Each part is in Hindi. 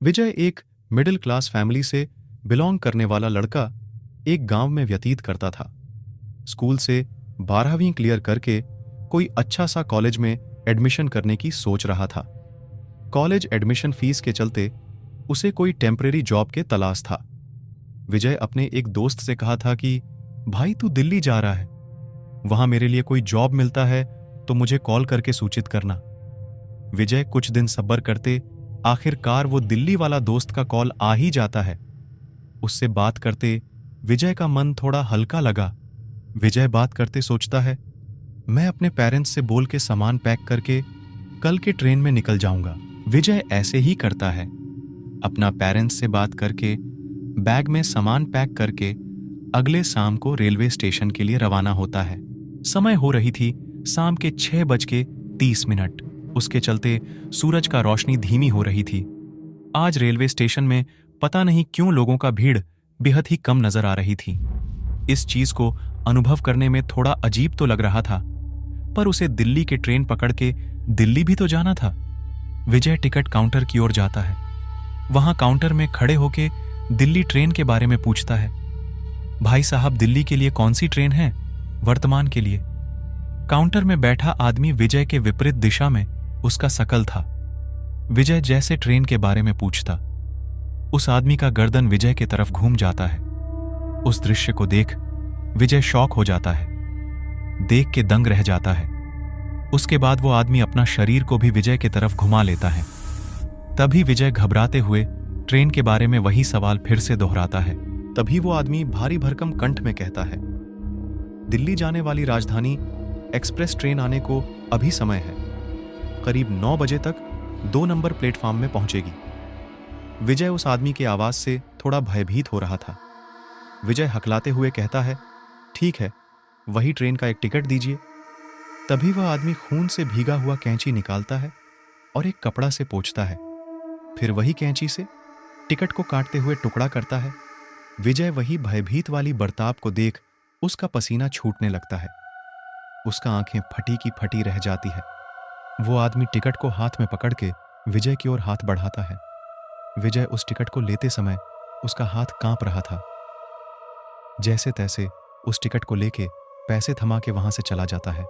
विजय एक मिडिल क्लास फैमिली से बिलोंग करने वाला लड़का एक गांव में व्यतीत करता था। स्कूल से 12वीं क्लियर करके कोई अच्छा सा कॉलेज में एडमिशन करने की सोच रहा था। कॉलेज एडमिशन फीस के चलते उसे कोई टेम्परेरी जॉब के तलाश था। विजय अपने एक दोस्त से कहा था कि भाई तू दिल्ली जा रहा है, वहां मेरे लिए कोई जॉब मिलता है तो मुझे कॉल करके सूचित करना। विजय कुछ दिन सब्र करते आखिरकार वो दिल्ली वाला दोस्त का कॉल आ ही जाता है। उससे बात करते विजय का मन थोड़ा हल्का लगा। विजय बात करते सोचता है, मैं अपने पेरेंट्स से बोल के सामान पैक करके कल के ट्रेन में निकल जाऊंगा। विजय ऐसे ही करता है। अपना पेरेंट्स से बात करके बैग में सामान पैक करके अगले शाम को रेलवे स्टेशन के लिए रवाना होता है। समय हो रही थी शाम के 6:30। उसके चलते सूरज का रोशनी धीमी हो रही थी। आज रेलवे स्टेशन में पता नहीं क्यों लोगों का भीड़ बेहद ही कम नजर आ रही थी। इस चीज को अनुभव करने में थोड़ा अजीब तो लग रहा था, पर उसे दिल्ली के ट्रेन पकड़ के दिल्ली भी तो जाना था। विजय टिकट काउंटर की ओर जाता है। वहां काउंटर में खड़े होके दिल्ली ट्रेन के बारे में पूछता है, भाई साहब दिल्ली के लिए कौन सी ट्रेन है? वर्तमान के लिए। काउंटर में बैठा आदमी विजय के विपरीत दिशा में उसका शकल था। विजय जैसे ट्रेन के बारे में पूछता, उस आदमी का गर्दन विजय की तरफ घूम जाता है। उस दृश्य को देख विजय शॉक हो जाता है, देख के दंग रह जाता है। उसके बाद वो आदमी अपना शरीर को भी विजय की तरफ घुमा लेता है। तभी विजय घबराते हुए ट्रेन के बारे में वही सवाल फिर से दोहराता है। तभी वो आदमी भारी भरकम कंठ में कहता है, दिल्ली जाने वाली राजधानी एक्सप्रेस ट्रेन आने को अभी समय है, करीब 9 बजे तक 2 नंबर प्लेटफॉर्म में पहुंचेगी। विजय उस आदमी की आवाज से थोड़ा भयभीत हो रहा था। विजय हकलाते हुए कहता है, ठीक है, वही ट्रेन का एक टिकट दीजिए। तभी वह आदमी खून से भीगा हुआ कैंची निकालता है और एक कपड़ा से पोंछता है। फिर वही कैंची से टिकट को काटते हुए टुकड़ा करता है। विजय वही भयभीत वाली बर्ताव को देख उसका पसीना छूटने लगता है। उसका आंखें फटी की फटी रह जाती है। वो आदमी टिकट को हाथ में पकड़ के विजय की ओर हाथ बढ़ाता है। विजय उस टिकट को लेते समय उसका हाथ कांप रहा था। जैसे तैसे उस टिकट को लेके पैसे थमा के वहां से चला जाता है।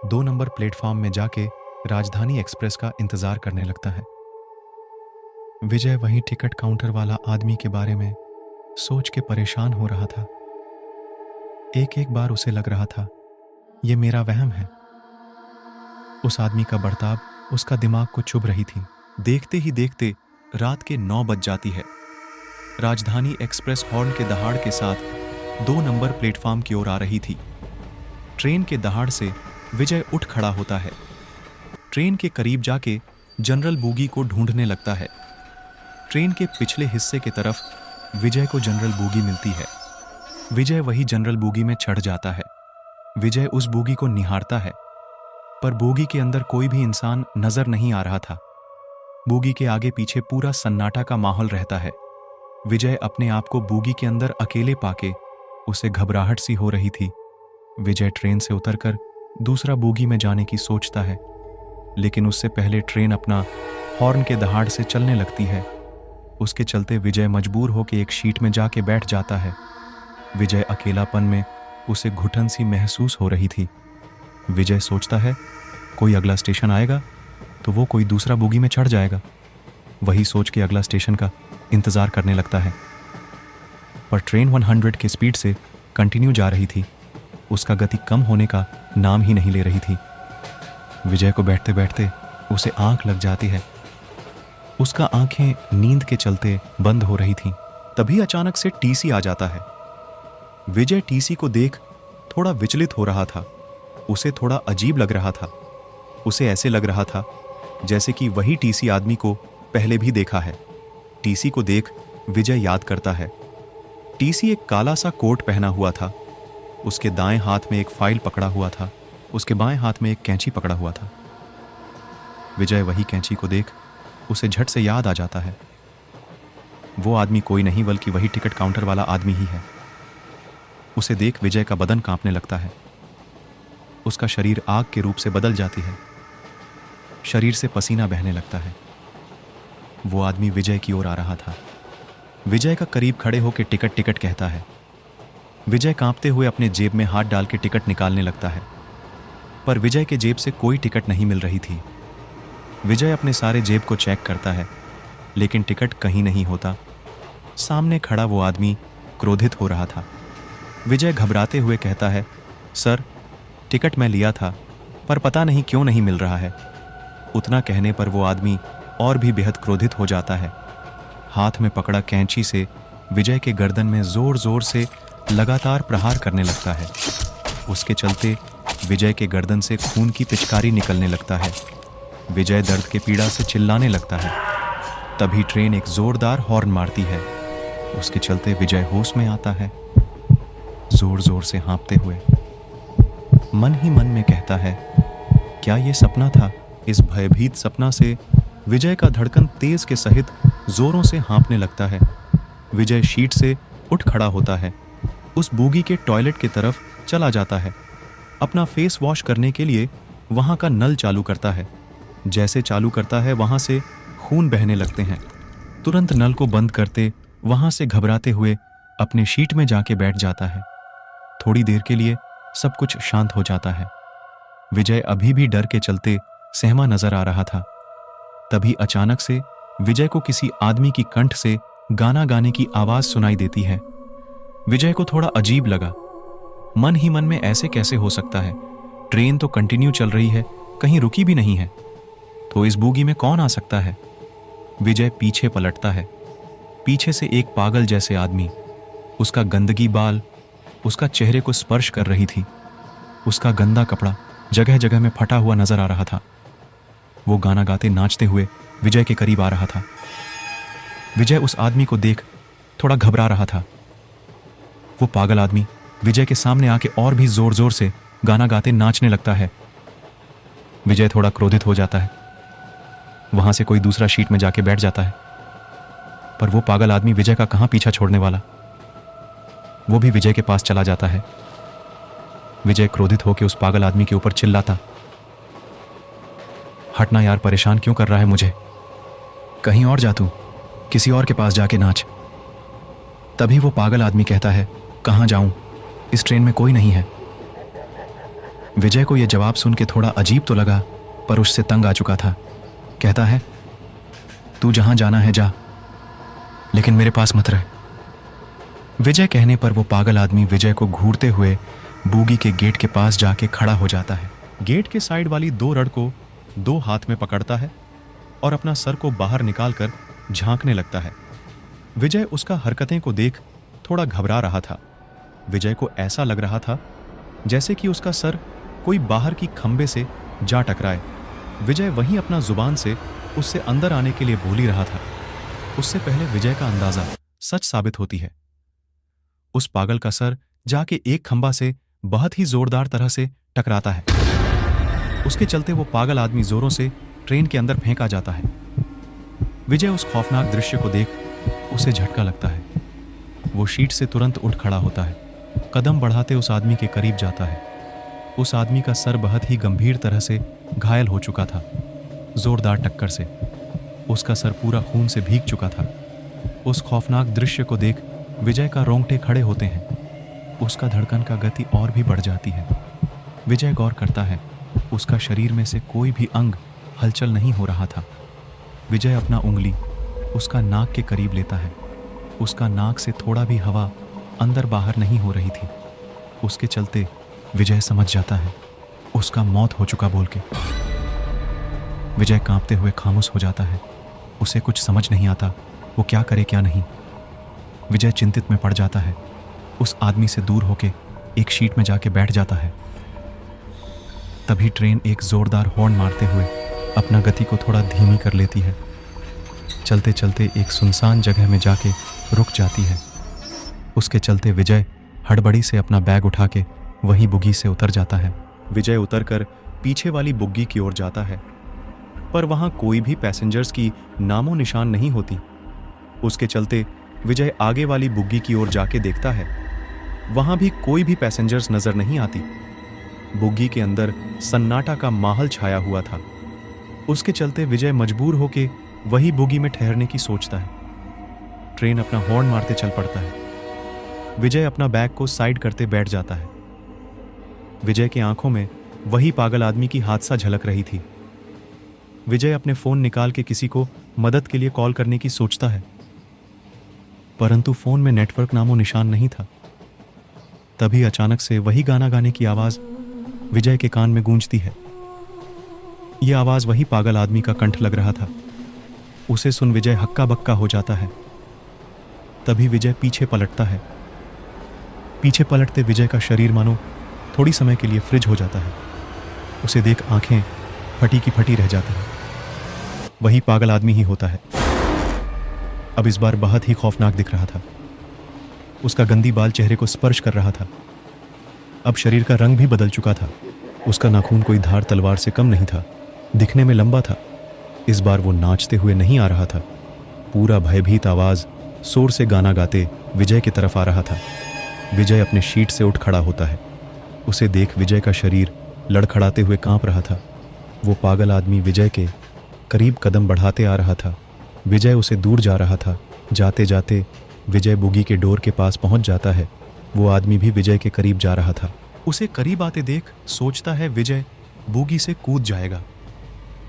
2 नंबर प्लेटफॉर्म में जाके राजधानी एक्सप्रेस का इंतजार करने लगता है। विजय वहीं टिकट काउंटर वाला आदमी के बारे में सोच के परेशान हो रहा था। एक एक बार उसे लग रहा था, ये मेरा वहम है। उस आदमी का बर्ताव उसका दिमाग को चुभ रही थी। देखते ही देखते रात के 9 बज जाती है। राजधानी एक्सप्रेस हॉर्न के दहाड़ के साथ 2 नंबर प्लेटफॉर्म की ओर आ रही थी। ट्रेन के दहाड़ से विजय उठ खड़ा होता है। ट्रेन के करीब जाके जनरल बोगी को ढूंढने लगता है। ट्रेन के पिछले हिस्से की तरफ विजय को जनरल बोगी मिलती है। विजय वही जनरल बोगी में चढ़ जाता है। विजय उस बोगी को निहारता है, पर बोगी के अंदर कोई भी इंसान नजर नहीं आ रहा था। बोगी के आगे पीछे पूरा सन्नाटा का माहौल रहता है। विजय अपने आप को बोगी के अंदर अकेले पाके उसे घबराहट सी हो रही थी। विजय ट्रेन से उतरकर दूसरा बोगी में जाने की सोचता है, लेकिन उससे पहले ट्रेन अपना हॉर्न के दहाड़ से चलने लगती है। उसके चलते विजय मजबूर होकर एक शीट में जाके बैठ जाता है। विजय अकेलापन में उसे घुटन सी महसूस हो रही थी। विजय सोचता है, कोई अगला स्टेशन आएगा तो वो कोई दूसरा बोगी में चढ़ जाएगा। वही सोच के अगला स्टेशन का इंतजार करने लगता है, पर ट्रेन 100 की स्पीड से कंटिन्यू जा रही थी। उसका गति कम होने का नाम ही नहीं ले रही थी। विजय को बैठते बैठते उसे आंख लग जाती है। उसका आंखें नींद के चलते बंद हो रही थीं। तभी अचानक से टीसी आ जाता है। विजय टीसी को देख थोड़ा विचलित हो रहा था। उसे थोड़ा अजीब लग रहा था। उसे ऐसे लग रहा था जैसे कि वही टीसी आदमी को पहले भी देखा है। टीसी को देख विजय याद करता है। टीसी एक काला सा कोट पहना हुआ था। उसके दाएं हाथ में एक फाइल पकड़ा हुआ था। उसके बाएं हाथ में एक कैंची पकड़ा हुआ था। विजय वही कैंची को देख उसे झट से याद आ जाता है। वो आदमी कोई नहीं बल्कि वही टिकट काउंटर वाला आदमी ही है। उसे देख विजय का बदन कांपने लगता है। उसका शरीर आग के रूप से बदल जाती है। शरीर से पसीना बहने लगता है। वो आदमी विजय की ओर आ रहा था। विजय का करीब खड़े होकर टिकट टिकट कहता है। विजय कांपते हुए अपने जेब में हाथ डाल के टिकट निकालने लगता है, पर विजय के जेब से कोई टिकट नहीं मिल रही थी। विजय अपने सारे जेब को चेक करता है, लेकिन टिकट कहीं नहीं होता। सामने खड़ा वो आदमी क्रोधित हो रहा था। विजय घबराते हुए कहता है, सर, टिकट मैं लिया था, पर पता नहीं क्यों नहीं मिल रहा है। उतना कहने पर वो आदमी और भी बेहद क्रोधित हो जाता है। हाथ में पकड़ा कैंची से विजय के गर्दन में जोर जोर से लगातार प्रहार करने लगता है। उसके चलते विजय के गर्दन से खून की पिचकारी निकलने लगता है। विजय दर्द के पीड़ा से चिल्लाने लगता है। तभी ट्रेन एक जोरदार हॉर्न मारती है। उसके चलते विजय होश में आता है, जोर जोर से हाँफते हुए। मन ही मन में कहता है, क्या ये सपना था? इस भयभीत सपना से विजय का धड़कन तेज के सहित जोरों से हाँफने लगता है। विजय शीट से उठ खड़ा होता है, उस बोगी के टॉयलेट की तरफ चला जाता है। अपना फेस वॉश करने के लिए वहां का नल चालू करता है। जैसे चालू करता है, वहां से खून बहने लगते हैं। तुरंत नल को बंद करते वहां से घबराते हुए अपने शीट में जाके बैठ जाता है। थोड़ी देर के लिए सब कुछ शांत हो जाता है। विजय अभी भी डर के चलते सहमा नजर आ रहा था। तभी अचानक से विजय को किसी आदमी की कंठ से गाना गाने की आवाज सुनाई देती है। विजय को थोड़ा अजीब लगा। मन ही मन में ऐसे कैसे हो सकता है? ट्रेन तो कंटिन्यू चल रही है, कहीं रुकी भी नहीं है, तो इस बोगी में कौन आ सकता है? विजय पीछे पलटता है। पीछे से एक पागल जैसे आदमी, उसका गंदगी बाल उसका चेहरे को स्पर्श कर रही थी। उसका गंदा कपड़ा जगह जगह में फटा हुआ नजर आ रहा था। वो गाना गाते नाचते हुए विजय के करीब आ रहा था। विजय उस आदमी को देख थोड़ा घबरा रहा था। वो पागल आदमी विजय के सामने आके और भी जोर जोर से गाना गाते नाचने लगता है। विजय थोड़ा क्रोधित हो जाता है। वहां से कोई दूसरा शीट में जाके बैठ जाता है, पर वो पागल आदमी विजय का कहां पीछा छोड़ने वाला। वो भी विजय के पास चला जाता है। विजय क्रोधित होकर उस पागल आदमी के ऊपर चिल्लाता, हटना यार, परेशान क्यों कर रहा है मुझे? कहीं और जा तू, किसी और के पास जाके नाच। तभी वो पागल आदमी कहता है, कहां जाऊं, इस ट्रेन में कोई नहीं है। विजय को यह जवाब सुन के थोड़ा अजीब तो लगा, पर उससे तंग आ चुका था। कहता है, तू जहां जाना है जा, लेकिन मेरे पास मत रह। विजय कहने पर वो पागल आदमी विजय को घूरते हुए बोगी के गेट के पास जाके खड़ा हो जाता है। गेट के साइड वाली दो रड को दो हाथ में पकड़ता है और अपना सर को बाहर निकालकर झांकने लगता है। विजय उसका हरकतें को देख थोड़ा घबरा रहा था। विजय को ऐसा लग रहा था जैसे कि उसका सर कोई बाहर की खंबे से जा टकराए। विजय वहीं अपना जुबान से उससे अंदर आने के लिए बोल ही रहा था। उससे पहले विजय का अंदाजा सच साबित होती है। उस पागल का सर जाके एक खंबा से बहुत ही जोरदार तरह से टकराता है। उसके चलते वो पागल आदमी जोरों से ट्रेन के अंदर फेंका जाता है। विजय उस खौफनाक दृश्य को देख उसे झटका लगता है। वो शीट से तुरंत उठ खड़ा होता है, कदम बढ़ाते उस आदमी के करीब जाता है। उस आदमी का सर बहुत ही गंभीर तरह से घायल हो चुका था, जोरदार टक्कर से। उसका सर पूरा खून से भीग चुका था। उस खौफनाक दृश्य को देख विजय का रोंगटे खड़े होते हैं। उसका धड़कन का गति और भी बढ़ जाती है। विजय गौर करता है, उसका शरीर में से कोई भी अंग हलचल नहीं हो रहा था। विजय अपना उंगली उसका नाक के करीब लेता है। उसका नाक से थोड़ा भी हवा अंदर बाहर नहीं हो रही थी। उसके चलते विजय समझ जाता है उसका मौत हो चुका बोल के। विजय कांपते हुए खामोश हो जाता है। उसे कुछ समझ नहीं आता वो क्या करे क्या नहीं। विजय चिंतित में पड़ जाता है। उस आदमी से दूर होके एक शीट में जाके बैठ जाता है। तभी ट्रेन एक जोरदार हॉर्न मारते हुए अपना गति को थोड़ा धीमी कर लेती है। चलते चलते एक सुनसान जगह में जाके रुक जाती है। उसके चलते विजय हड़बड़ी से अपना बैग उठा के वहीं बुग्गी से उतर जाता है। विजय उतरकर पीछे वाली बुग्गी की ओर जाता है, पर वहां कोई भी पैसेंजर्स की नामो निशान नहीं होती। उसके चलते विजय आगे वाली बुग्गी की ओर जाके देखता है, वहां भी कोई भी पैसेंजर्स नजर नहीं आती। बुग्गी के अंदर सन्नाटा का माहौल छाया हुआ था। उसके चलते विजय मजबूर होके वही बोगी में ठहरने की सोचता है। ट्रेन अपना हॉर्न मारते चल पड़ता है। विजय अपना बैग को साइड करते बैठ जाता है। विजय की आंखों में वही पागल आदमी की हादसा झलक रही थी। विजय अपने फोन निकाल के किसी को मदद के लिए कॉल करने की सोचता है, परंतु फोन में नेटवर्क नामो निशान नहीं था। तभी अचानक से वही गाना गाने की आवाज विजय के कान में गूंजती है। यह आवाज वही पागल आदमी का कंठ लग रहा था। उसे सुन विजय हक्का बक्का हो जाता है। तभी विजय पीछे पलटता है। पीछे पलटते विजय का शरीर मानो थोड़ी समय के लिए फ्रिज हो जाता है। उसे देख आंखें फटी की फटी रह जाती हैं। वही पागल आदमी ही होता है। अब इस बार बहुत ही खौफनाक दिख रहा था। उसका गंदी बाल चेहरे को स्पर्श कर रहा था। अब शरीर का रंग भी बदल चुका था। उसका नाखून कोई धार तलवार से कम नहीं था। दिखने में लंबा था। इस बार वो नाचते हुए नहीं आ रहा था। पूरा भयभीत आवाज शोर से गाना गाते विजय की तरफ आ रहा था। विजय अपने शीट से उठ खड़ा होता है। उसे देख विजय का शरीर लड़खड़ाते हुए कांप रहा था। वो पागल आदमी विजय के करीब कदम बढ़ाते आ रहा था। विजय उसे दूर जा रहा था। जाते जाते विजय बोगी के डोर के पास पहुंच जाता है। वो आदमी भी विजय के करीब जा रहा था। उसे करीब आते देख सोचता है विजय बोगी से कूद जाएगा,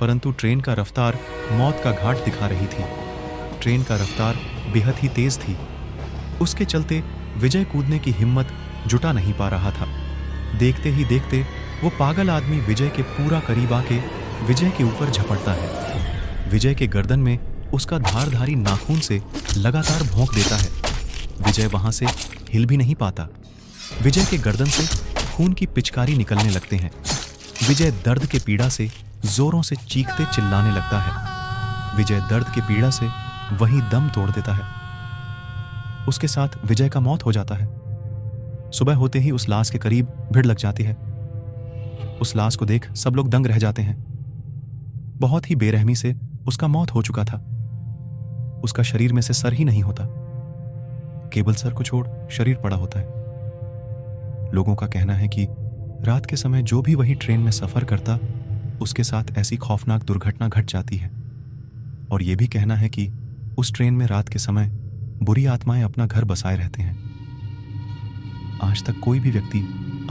परंतु ट्रेन का रफ्तार मौत का घाट दिखा रही थी। ट्रेन का रफ्तार बेहद ही तेज थी। उसके चलते विजय कूदने की हिम्मत जुटा नहीं पा रहा था। देखते ही देखते वो पागल आदमी विजय के पूरा करीब आके विजय के ऊपर झपटता है। विजय के गर्दन में उसका धारधारी नाखून से लगातार भौंक देता है। विजय वहां से हिल भी नहीं पाता। विजय के गर्दन से खून की पिचकारी निकलने लगते हैं। विजय दर्द के पीड़ा से जोरों से चीखते चिल्लाने लगता है। विजय दर्द के पीड़ा से वहीं दम तोड़ देता है। उसके साथ विजय का मौत हो जाता है। सुबह होते ही उस लाश के करीब भीड़ लग जाती है। उस लाश को देख सब लोग दंग रह जाते हैं। बहुत ही बेरहमी से उसका मौत हो चुका था। उसका शरीर में से सर ही नहीं होता, केवल सर को छोड़ शरीर पड़ा होता है। लोगों का कहना है कि रात के समय जो भी वही ट्रेन में सफर करता, उसके साथ ऐसी खौफनाक दुर्घटना घट जाती है। और यह भी कहना है कि उस ट्रेन में रात के समय बुरी आत्माएं अपना घर बसाए रहते हैं। आज तक कोई भी व्यक्ति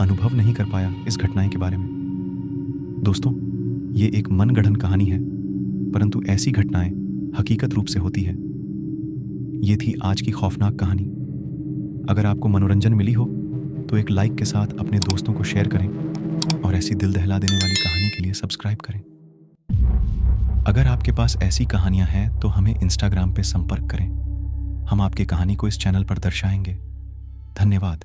अनुभव नहीं कर पाया इस घटना के बारे में। दोस्तों, ये एक मनगढ़ंत कहानी है, परंतु ऐसी घटनाएं हकीकत रूप से होती है। ये थी आज की खौफनाक कहानी। अगर आपको मनोरंजन मिली हो तो एक लाइक के साथ अपने दोस्तों को शेयर करें और ऐसी दिल दहला देने वाली कहानी के लिए सब्सक्राइब करें। अगर आपके पास ऐसी कहानियां हैं तो हमें इंस्टाग्राम पे संपर्क करें। हम आपकी कहानी को इस चैनल पर दर्शाएंगे। धन्यवाद।